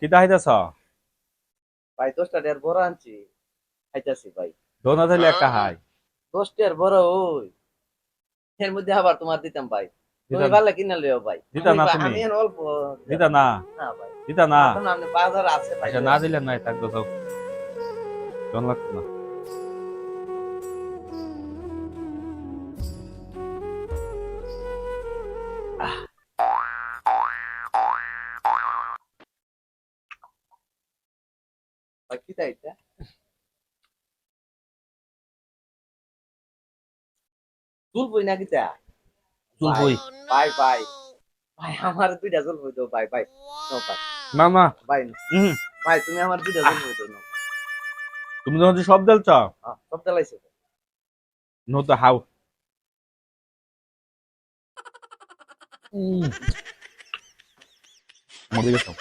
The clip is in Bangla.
কিতা খাইতেছ? ভাই 10টা টিয়ার বড় আনছি খাইতেছি ভাই। দোনা থাকলে একটা হাই 10 টিয়ার বড় ওই এর মধ্যে আবার তোমার দিতাম ভাই। তুমি দিতা পারলে কিনা লিও ভাই। দিতা না তুমি আমি এখন অল্প দিতা না না ভাই। দিতা না। এখন আপনি বাজার আছে ভাই আচ্ছা না দিলে নাই থাকতো যাও, দোন লাগতো না। ভাই কি তাই এটা চুল বই না কিতা চুল ভাই কই? ভাই ভাই ভাই আমার দুইটা চুল বই দাও ভাই ভাই নো ভাই না না। ভাই হুম। ভাই তুমি আমার দুইটা চুল বই দাও তুমি যখন সব দেলছ সব চালাইছো নতো হাও। মরে গেছো।